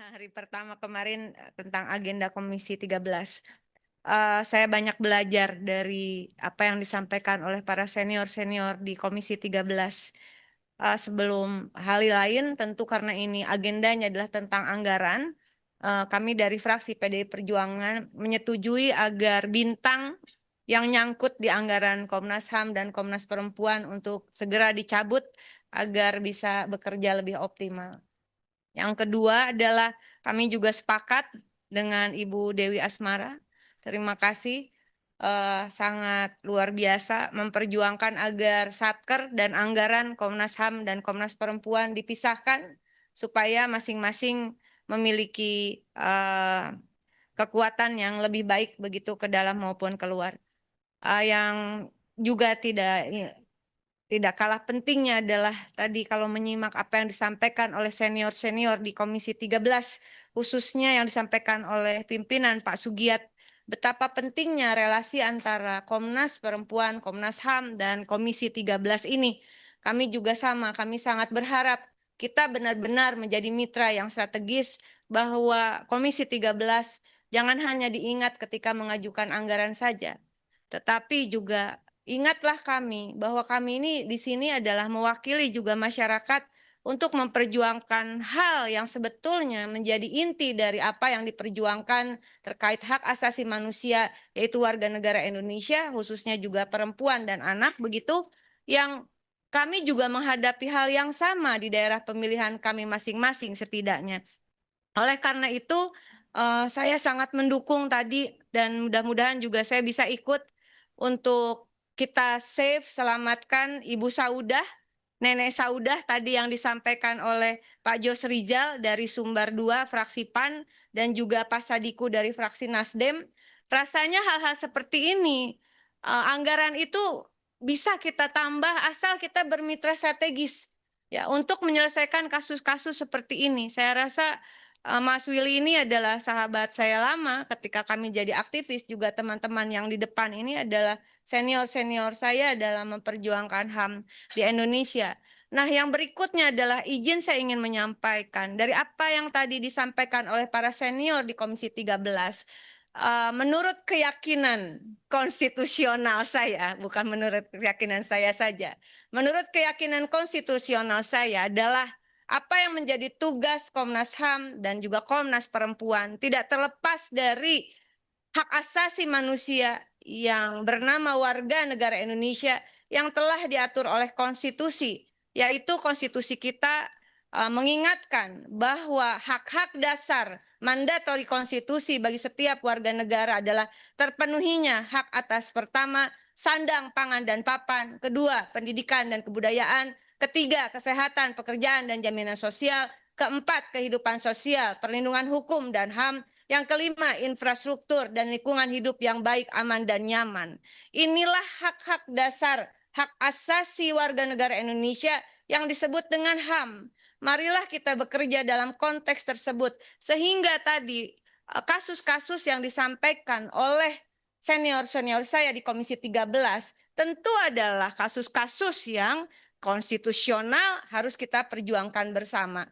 hari pertama kemarin tentang agenda Komisi 13. Saya banyak belajar dari apa yang disampaikan oleh para senior-senior di Komisi 13. Sebelum hal lain, tentu karena ini agendanya adalah tentang anggaran, kami dari fraksi PDI Perjuangan menyetujui agar bintang yang nyangkut di anggaran Komnas HAM dan Komnas Perempuan untuk segera dicabut agar bisa bekerja lebih optimal. Yang kedua adalah kami juga sepakat dengan Ibu Dewi Asmara. Terima kasih, sangat luar biasa memperjuangkan agar Satker dan anggaran Komnas HAM dan Komnas Perempuan dipisahkan supaya masing-masing memiliki kekuatan yang lebih baik begitu ke dalam maupun keluar. Yang juga tidak kalah pentingnya adalah tadi kalau menyimak apa yang disampaikan oleh senior-senior di Komisi 13, khususnya yang disampaikan oleh pimpinan Pak Sugiat, betapa pentingnya relasi antara Komnas Perempuan, Komnas HAM, dan Komisi 13 ini. Kami juga sama, kami sangat berharap kita benar-benar menjadi mitra yang strategis bahwa Komisi 13 jangan hanya diingat ketika mengajukan anggaran saja, tetapi juga ingatlah kami bahwa kami ini di sini adalah mewakili juga masyarakat untuk memperjuangkan hal yang sebetulnya menjadi inti dari apa yang diperjuangkan terkait hak asasi manusia, yaitu warga negara Indonesia, khususnya juga perempuan dan anak, begitu, yang kami juga menghadapi hal yang sama di daerah pemilihan kami masing-masing setidaknya. Oleh karena itu, saya sangat mendukung tadi dan mudah-mudahan juga saya bisa ikut untuk kita save, selamatkan Ibu Saudah, Nenek Saudah tadi yang disampaikan oleh Pak Jos Rizal dari Sumbar 2 fraksi PAN dan juga Pak Sadiku dari fraksi Nasdem. Rasanya hal-hal seperti ini, anggaran itu bisa kita tambah asal kita bermitra strategis ya untuk menyelesaikan kasus-kasus seperti ini. Saya rasa Mas Willy ini adalah sahabat saya lama ketika kami jadi aktivis, juga teman-teman yang di depan ini adalah senior-senior saya dalam memperjuangkan HAM di Indonesia. Nah, yang berikutnya adalah izin saya ingin menyampaikan dari apa yang tadi disampaikan oleh para senior di Komisi 13. Menurut keyakinan konstitusional saya, bukan menurut keyakinan saya saja. Menurut keyakinan konstitusional saya adalah apa yang menjadi tugas Komnas HAM dan juga Komnas Perempuan tidak terlepas dari hak asasi manusia yang bernama warga negara Indonesia yang telah diatur oleh konstitusi, yaitu konstitusi kita mengingatkan bahwa hak-hak dasar mandatori konstitusi bagi setiap warga negara adalah terpenuhinya hak atas pertama, sandang, pangan, dan papan, kedua, pendidikan dan kebudayaan, ketiga, kesehatan, pekerjaan, dan jaminan sosial, keempat, kehidupan sosial, perlindungan hukum dan HAM, yang kelima, infrastruktur dan lingkungan hidup yang baik, aman, dan nyaman. Inilah hak-hak dasar, hak asasi warga negara Indonesia yang disebut dengan HAM. Marilah kita bekerja dalam konteks tersebut, sehingga tadi kasus-kasus yang disampaikan oleh senior-senior saya di Komisi 13 tentu adalah kasus-kasus yang konstitusional harus kita perjuangkan bersama.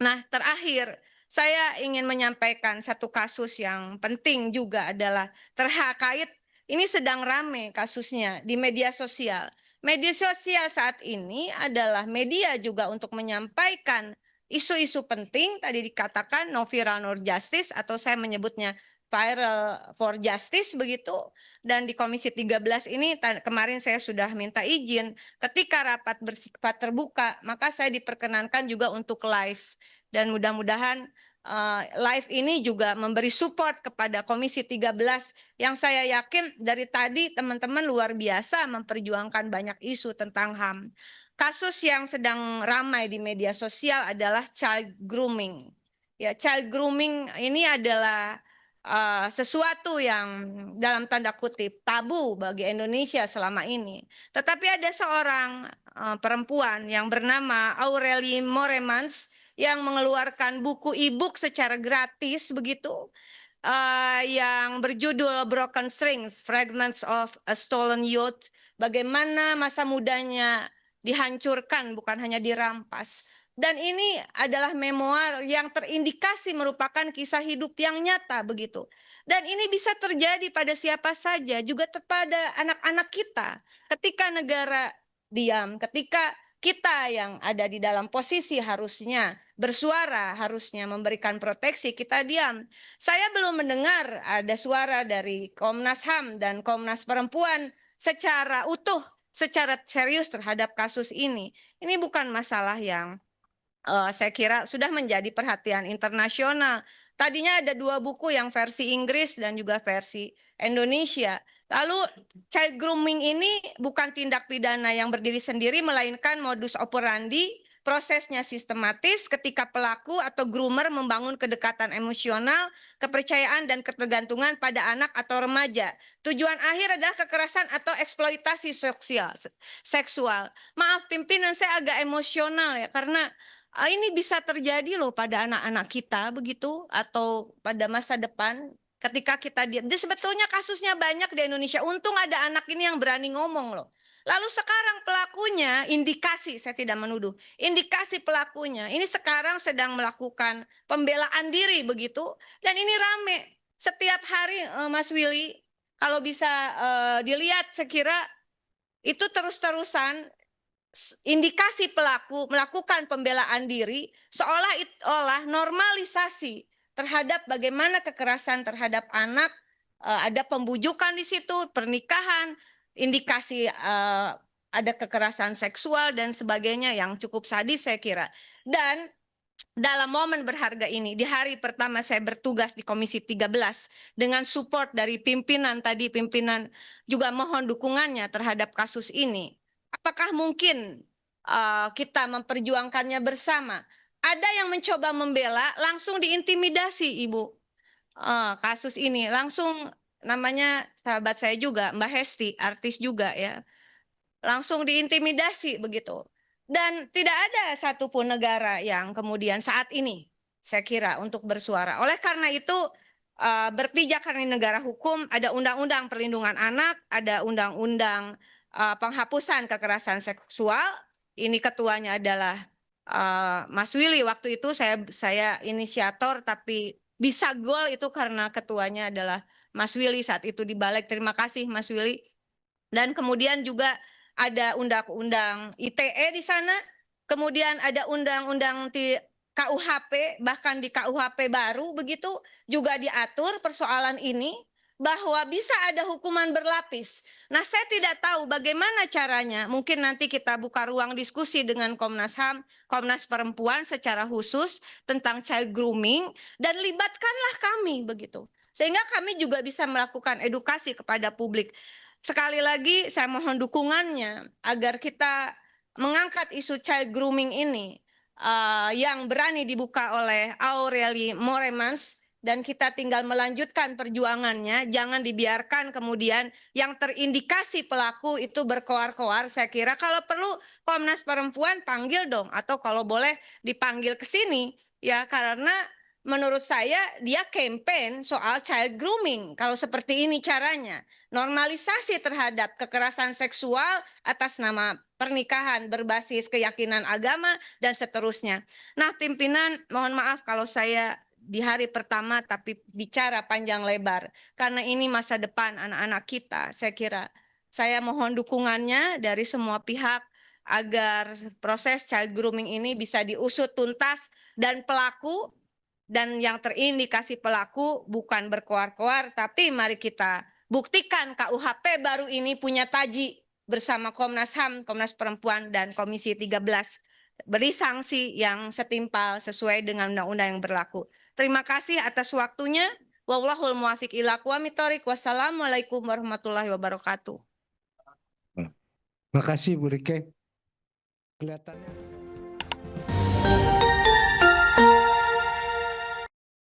Nah, terakhir, saya ingin menyampaikan satu kasus yang penting juga adalah terkait ini sedang rame kasusnya di media sosial. Media sosial saat ini adalah media juga untuk menyampaikan isu-isu penting, tadi dikatakan no viral no justice, atau saya menyebutnya viral for justice begitu. Dan di Komisi 13 ini kemarin saya sudah minta izin ketika rapat bersifat terbuka, maka saya diperkenankan juga untuk live. Dan mudah-mudahan live ini juga memberi support kepada Komisi 13 yang saya yakin dari tadi teman-teman luar biasa memperjuangkan banyak isu tentang HAM. Kasus yang sedang ramai di media sosial adalah child grooming. Ya, child grooming ini adalah sesuatu yang dalam tanda kutip tabu bagi Indonesia selama ini. Tetapi ada seorang perempuan yang bernama Aurelie Moremans yang mengeluarkan buku e-book secara gratis begitu, yang berjudul Broken Strings, Fragments of a Stolen Youth, bagaimana masa mudanya dihancurkan bukan hanya dirampas. Dan ini adalah memoir yang terindikasi merupakan kisah hidup yang nyata begitu. Dan ini bisa terjadi pada siapa saja, juga kepada anak-anak kita. Ketika negara diam, ketika kita yang ada di dalam posisi harusnya bersuara, harusnya memberikan proteksi, kita diam. Saya belum mendengar ada suara dari Komnas HAM dan Komnas Perempuan secara utuh, secara serius terhadap kasus ini. Ini bukan masalah yang saya kira sudah menjadi perhatian internasional. Tadinya ada 2 buku yang versi Inggris dan juga versi Indonesia. Lalu child grooming ini bukan tindak pidana yang berdiri sendiri, melainkan modus operandi, prosesnya sistematis ketika pelaku atau groomer membangun kedekatan emosional, kepercayaan dan ketergantungan pada anak atau remaja. Tujuan akhir adalah kekerasan atau eksploitasi seksual. Maaf pimpinan, saya agak emosional ya, karena ini bisa terjadi loh pada anak-anak kita begitu, atau pada masa depan ketika kita diam. Jadi sebetulnya kasusnya banyak di Indonesia. Untung ada anak ini yang berani ngomong loh. Lalu sekarang pelakunya, indikasi, saya tidak menuduh, indikasi pelakunya ini sekarang sedang melakukan pembelaan diri begitu, dan ini rame setiap hari. Mas Willy, kalau bisa dilihat, saya kira itu terus-terusan indikasi pelaku melakukan pembelaan diri, seolah-olah normalisasi terhadap bagaimana kekerasan terhadap anak, ada pembujukan di situ, pernikahan, indikasi ada kekerasan seksual dan sebagainya yang cukup sadis saya kira. Dan dalam momen berharga ini, di hari pertama saya bertugas di Komisi 13, dengan support dari pimpinan tadi, pimpinan juga mohon dukungannya terhadap kasus ini. Apakah mungkin kita memperjuangkannya bersama? Ada yang mencoba membela, langsung diintimidasi, Ibu. Kasus ini langsung, namanya sahabat saya juga, Mbak Hesti, artis juga ya, langsung diintimidasi begitu. Dan tidak ada satupun negara yang kemudian saat ini, saya kira, untuk bersuara. Oleh karena itu, berpijak karena negara hukum, ada Undang-Undang Perlindungan Anak, ada Undang-Undang Penghapusan Kekerasan Seksual. Ini ketuanya adalah Mas Willy. Waktu itu saya inisiator, tapi bisa gol itu karena ketuanya adalah Mas Willy saat itu di Balik. Terima kasih Mas Willy. Dan kemudian juga ada undang-undang ITE di sana, kemudian ada undang-undang di KUHP, bahkan di KUHP baru begitu juga diatur persoalan ini, bahwa bisa ada hukuman berlapis. Nah, saya tidak tahu bagaimana caranya. Mungkin nanti kita buka ruang diskusi dengan Komnas HAM, Komnas Perempuan secara khusus tentang child grooming, dan libatkanlah kami begitu. Sehingga kami juga bisa melakukan edukasi kepada publik. Sekali lagi saya mohon dukungannya agar kita mengangkat isu child grooming ini yang berani dibuka oleh Aurelie Moremans, dan kita tinggal melanjutkan perjuangannya. Jangan dibiarkan kemudian yang terindikasi pelaku itu berkoar-koar. Saya kira kalau perlu Komnas Perempuan panggil dong, atau kalau boleh dipanggil ke sini ya, karena menurut saya dia campaign soal child grooming. Kalau seperti ini caranya, normalisasi terhadap kekerasan seksual atas nama pernikahan berbasis keyakinan agama dan seterusnya. Nah, pimpinan, mohon maaf kalau saya di hari pertama tapi bicara panjang lebar, karena ini masa depan anak-anak kita. Saya kira saya mohon dukungannya dari semua pihak agar proses child grooming ini bisa diusut tuntas, dan pelaku dan yang terindikasi pelaku bukan berkoar-koar, tapi mari kita buktikan KUHP baru ini punya taji bersama Komnas HAM, Komnas Perempuan, dan Komisi 13. Beri sanksi yang setimpal sesuai dengan undang-undang yang berlaku. Terima kasih atas waktunya. Wallahul muwaffiq ila aqwamit thoriq. Wassalamualaikum warahmatullahi wabarakatuh. Terima kasih Bu Rike. Kelihatannya